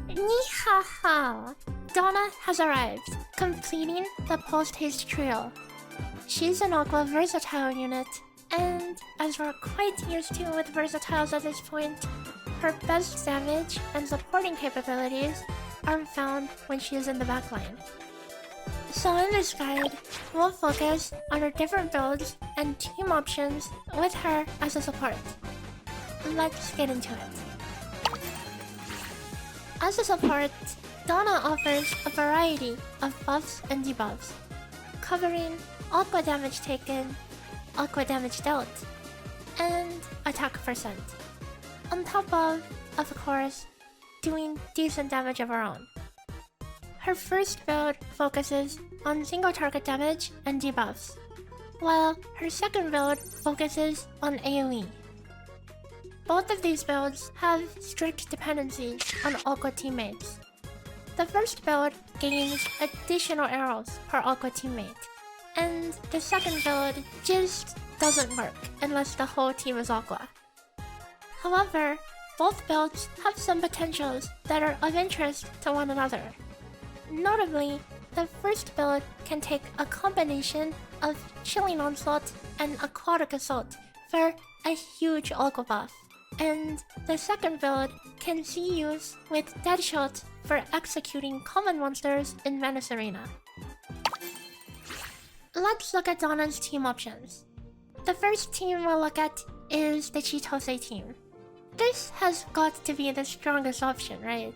Nihaha! Donna has arrived, completing the post-haste trio. She's an Aqua versatile unit, and as we're quite used to with versatiles at this point, her best damage and supporting capabilities are found when she is in the backline. So in this guide, we'll focus on her different builds and team options with her as a support. Let's get into it. As a support, Donna offers a variety of buffs and debuffs, covering Aqua damage taken, Aqua damage dealt, and attack percent. On top of course, doing decent damage of her own. Her first build focuses on single target damage and debuffs, while her second build focuses on AoE. Both of these builds have strict dependencies on Aqua teammates. The first build gains additional arrows per Aqua teammate, and the second build just doesn't work unless the whole team is Aqua. However, both builds have some potentials that are of interest to one another. Notably, the first build can take a combination of Chilling Onslaught and Aquatic Assault for a huge Aqua buff, and the second build can see use with Deadshot for executing common monsters in Menace Arena. Let's look at Donna's team options. The first team we'll look at is the Chitose team. This has got to be the strongest option, right?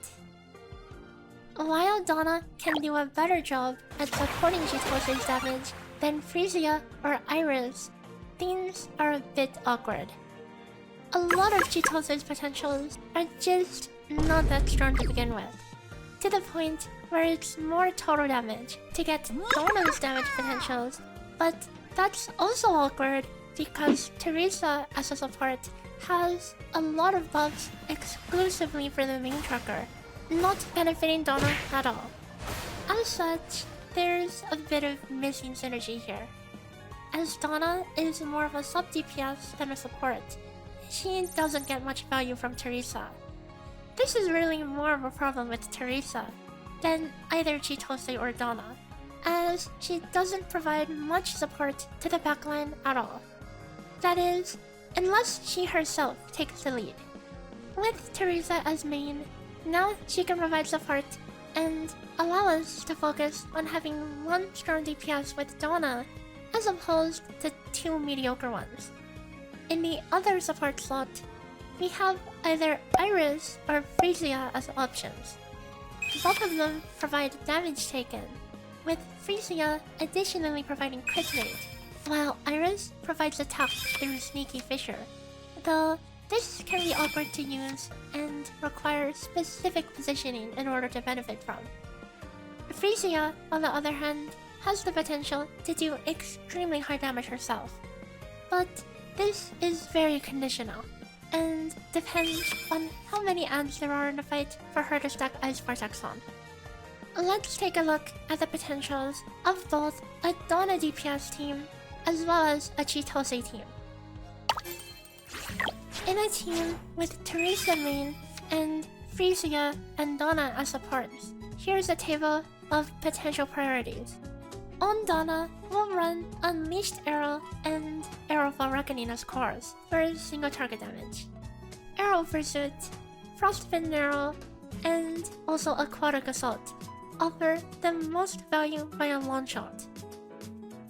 While Donna can do a better job at supporting Chitose's damage than Frisia or Iris, things are a bit awkward. A lot of Chitose's potentials are just not that strong to begin with, to the point where it's more total damage to get Donna's damage potentials, but that's also awkward because Teresa as a support has a lot of buffs exclusively for the main tracker, not benefiting Donna at all. As such, there's a bit of missing synergy here. As Donna is more of a sub DPS than a support, she doesn't get much value from Teresa. This is really more of a problem with Teresa than either Chitose or Donna, as she doesn't provide much support to the backline at all. That is, unless she herself takes the lead. With Teresa as main, now she can provide support and allow us to focus on having one strong DPS with Donna as opposed to two mediocre ones. In the other support slot, we have either Iris or Frisia as options. Both of them provide damage taken, with Frisia additionally providing crit rate, while Iris provides attack through Sneaky Fissure, though this can be awkward to use and require specific positioning in order to benefit from. Frisia, on the other hand, has the potential to do extremely high damage herself, but this is very conditional, and depends on how many ants there are in the fight for her to stack Ice Vortex on. Let's take a look at the potentials of both a Donna DPS team as well as a Chitose team. In a team with Teresa main and Frisia and Donna as supports, here's a table of potential priorities. On Donna, we'll run Unleashed Arrow and Arrowfall Reckoning as cores for single target damage. Arrow Pursuit, Frostbitten Arrow, and also Aquatic Assault offer the most value by a long shot.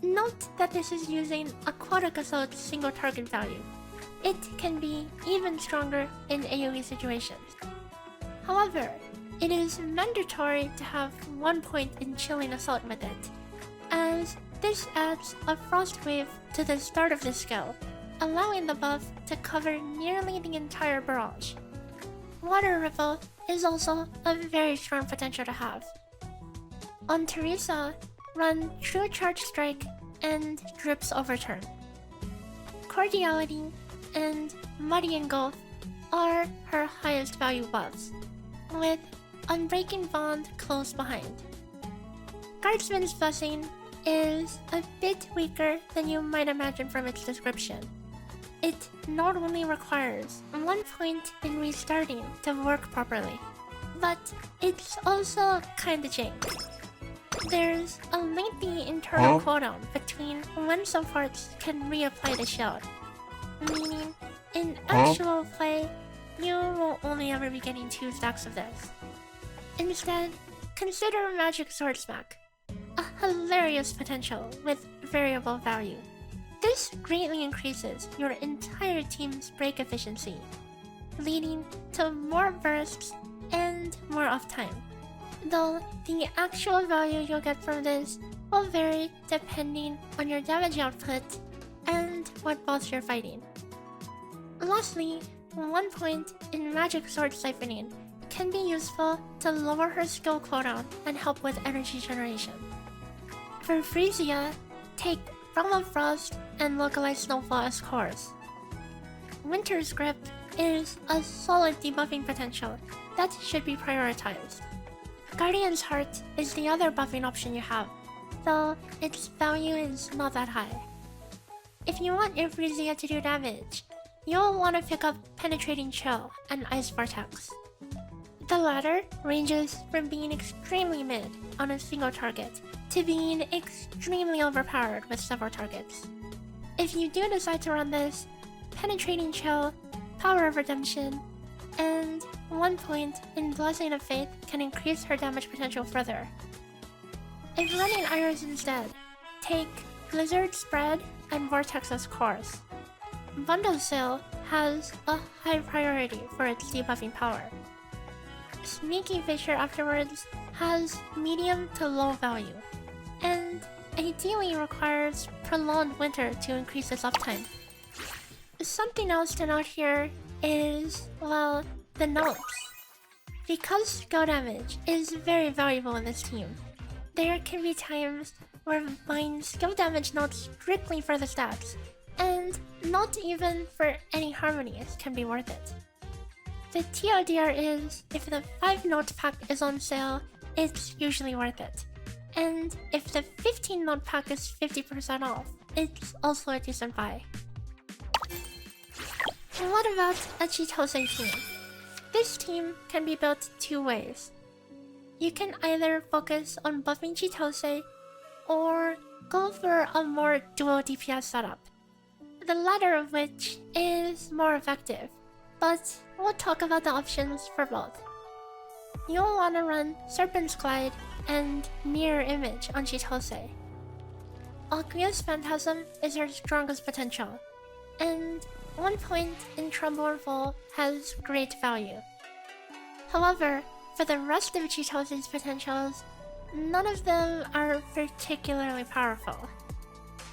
Note that this is using Aquatic Assault's single target value. It can be even stronger in AoE situations. However, it is mandatory to have 1 point in Chilling Assault with it, as this adds a Frost Wave to the start of the skill, allowing the buff to cover nearly the entire barrage. Water Ripple is also a very strong potential to have. On Teresa, run True Charge Strike and Drips Overturn. Cordiality and Muddy Engulf are her highest value buffs, with Unbreaking Bond close behind. Guardsman's Blessing is a bit weaker than you might imagine from its description. It not only requires 1 point in restarting to work properly, but it's also kinda jank. There's a lengthy internal cooldown between when some parts can reapply the shield, meaning in actual play, you will only ever be getting 2 stacks of this. Instead, consider Magic Sword Smack, a hilarious potential with variable value. This greatly increases your entire team's break efficiency, leading to more bursts and more off time. Though the actual value you'll get from this will vary depending on your damage output and what boss you're fighting. Lastly, 1 point in Magic Sword Siphoning can be useful to lower her skill cooldown and help with energy generation. For Frisia, take Realm of Frost and Localized Snowfall as cores. Winter's Grip is a solid debuffing potential that should be prioritized. Guardian's Heart is the other buffing option you have, though its value is not that high. If you want your Frisia to do damage, you'll want to pick up Penetrating Chill and Ice Vortex. The latter ranges from being extremely mid on a single target to being extremely overpowered with several targets. If you do decide to run this, Penetrating Chill, Power of Redemption, and 1 point in Blessing of Faith can increase her damage potential further. If running Iris instead, take Blizzard Spread and Vortex as cores. Bundle Sail has a high priority for its debuffing power. Sneaky Fisher afterwards has medium to low value, and ideally requires prolonged winter to increase its uptime. Something else to note here is, well, the notes. Because skill damage is very valuable in this team, there can be times where buying skill damage notes strictly for the stats, and not even for any harmonies, can be worth it. The TLDR is, if the 5-note pack is on sale, it's usually worth it. And if the 15-note pack is 50% off, it's also a decent buy. What about a Chitose team? This team can be built 2 ways. You can either focus on buffing Chitose, or go for a more dual DPS setup. The latter of which is more effective, but we'll talk about the options for both. You'll want to run Serpent's Glide and Mirror Image on Chitose. Aqueous Phantasm is your strongest potential, and 1 point in Trombone Fall has great value. However, for the rest of Chitose's potentials, none of them are particularly powerful.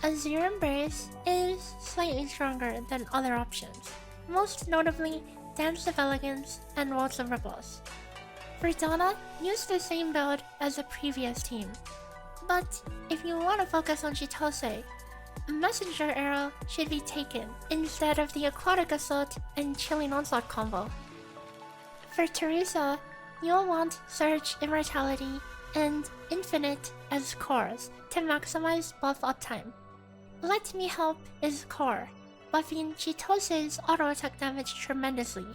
Azure Embrace is slightly stronger than other options, most notably Dance of Elegance and Waltz of Ripples. For Donna, use the same build as the previous team, but if you want to focus on Chitose, Messenger Arrow should be taken instead of the Aquatic Assault and Chilling Onslaught combo. For Teresa, you'll want Surge Immortality and Infinite as cores to maximize buff uptime. Let Me Help is core, buffing Chitose's auto attack damage tremendously.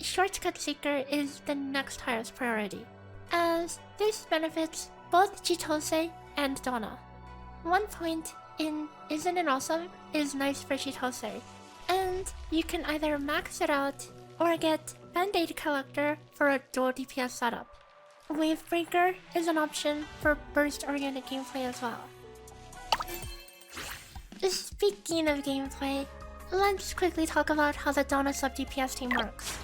Shortcut Seeker is the next highest priority, as this benefits both Chitose and Donna. 1 point in Isn't It Awesome is nice for Chitose, and you can either max it out or get Band-Aid Collector for a dual DPS setup. Wavebreaker is an option for burst-oriented gameplay as well. Speaking of gameplay, let's quickly talk about how the Donna sub-DPS team works.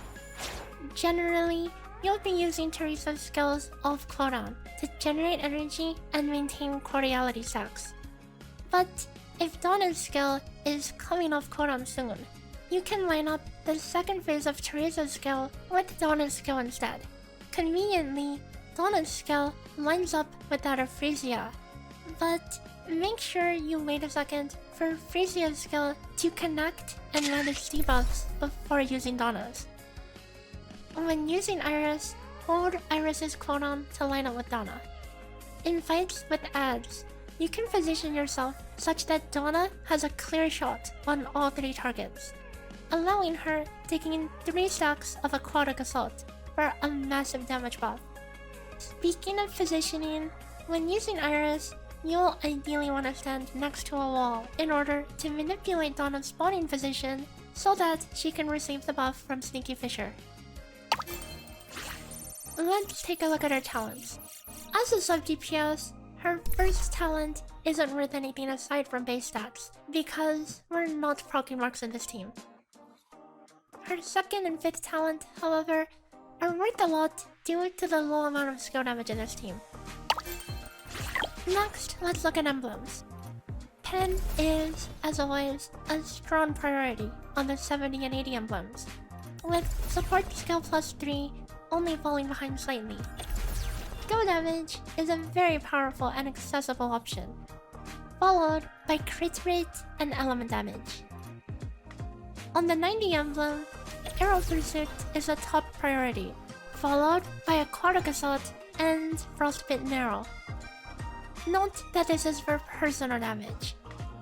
Generally, you'll be using Teresa's skills off cooldown to generate energy and maintain cordiality stacks. But if Donna's skill is coming off cooldown soon, you can line up the second phase of Teresa's skill with Donna's skill instead. Conveniently, Donna's skill lines up with that of Frisia, but make sure you wait a second for Frisia's skill to connect and land its debuffs before using Donna's. When using Iris, hold Iris's cooldown to line up with Donna. In fights with adds, you can position yourself such that Donna has a clear shot on all 3 targets, allowing her to gain 3 stacks of Aquatic Assault for a massive damage buff. Speaking of positioning, when using Iris, you'll ideally want to stand next to a wall in order to manipulate Donna's spawning position so that she can receive the buff from Sneaky Fisher. Let's take a look at her talents. As a sub DPS, her first talent isn't worth anything aside from base stats, because we're not proccing marks in this team. Her second and fifth talent, however, are worth a lot due to the low amount of skill damage in this team. Next, let's look at emblems. Pen is, as always, a strong priority on the 70 and 80 emblems, with support skill plus 3 only falling behind slightly. Skill damage is a very powerful and accessible option, followed by crit rate and element damage. On the 90 emblem, Arrow Pursuit is a top priority, followed by Aquatic Assault and Frostbitten Arrow. Note that this is for personal damage.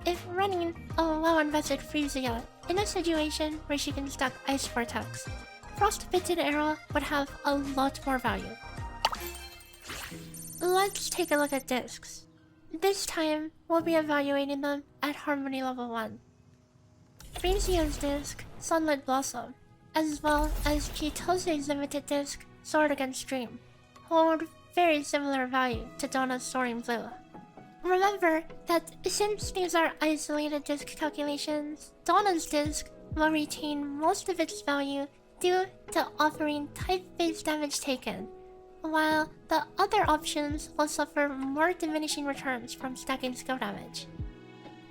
If running a well-invested Frisia in a situation where she can stack Ice Vortex, Frostbitten Arrow would have a lot more value. Let's take a look at discs. This time, we'll be evaluating them at Harmony level 1. Frisia's disc, Sunlit Blossom, as well as Chitose's limited disc, Sword Against Dream, hold very similar value to Donna's Soaring Blue. Remember that since these are isolated disc calculations, Donna's disc will retain most of its value due to offering type-based damage taken, while the other options will suffer more diminishing returns from stacking skill damage.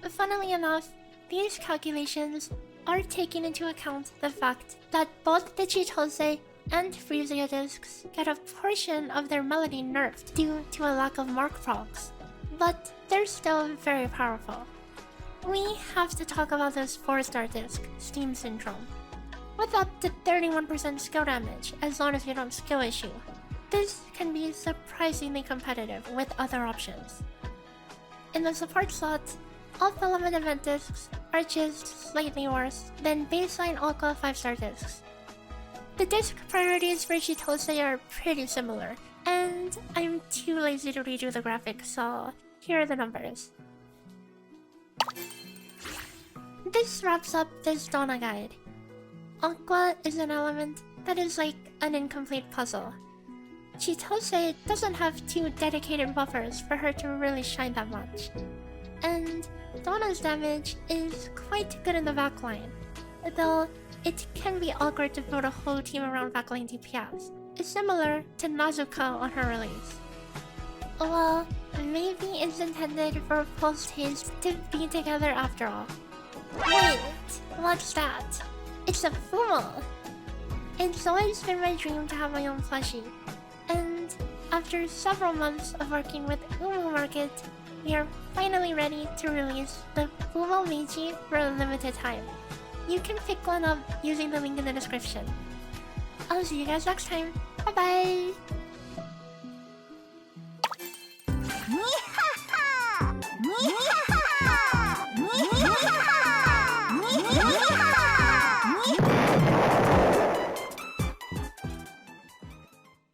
Funnily enough, these calculations are taking into account the fact that both the Chitose and Frisia discs get a portion of their melody nerfed due to a lack of mark procs, but they're still very powerful. We have to talk about this 4-star disc, Steam Syndrome. With up to 31% skill damage as long as you don't skill issue, this can be surprisingly competitive with other options. In the support slot, off-element event discs are just slightly worse than baseline Aqua 5-star discs. The disc priorities for Chitose are pretty similar, and I'm too lazy to redo the graphics, so here are the numbers. This wraps up this Donna guide. Aqua is an element that is like an incomplete puzzle. Chitose doesn't have 2 dedicated buffers for her to really shine that much. And Donna's damage is quite good in the backline, though it can be awkward to build a whole team around backline DPS, similar to Nazuka on her release. Well, maybe it's intended for post-haste to be together after all. Wait, what's that? It's a Fumo! It's always been my dream to have my own plushie, and after several months of working with Umu Market, we are finally ready to release the Fumo Maygi for a limited time. You can pick one up using the link in the description. I'll see you guys next time. Bye bye!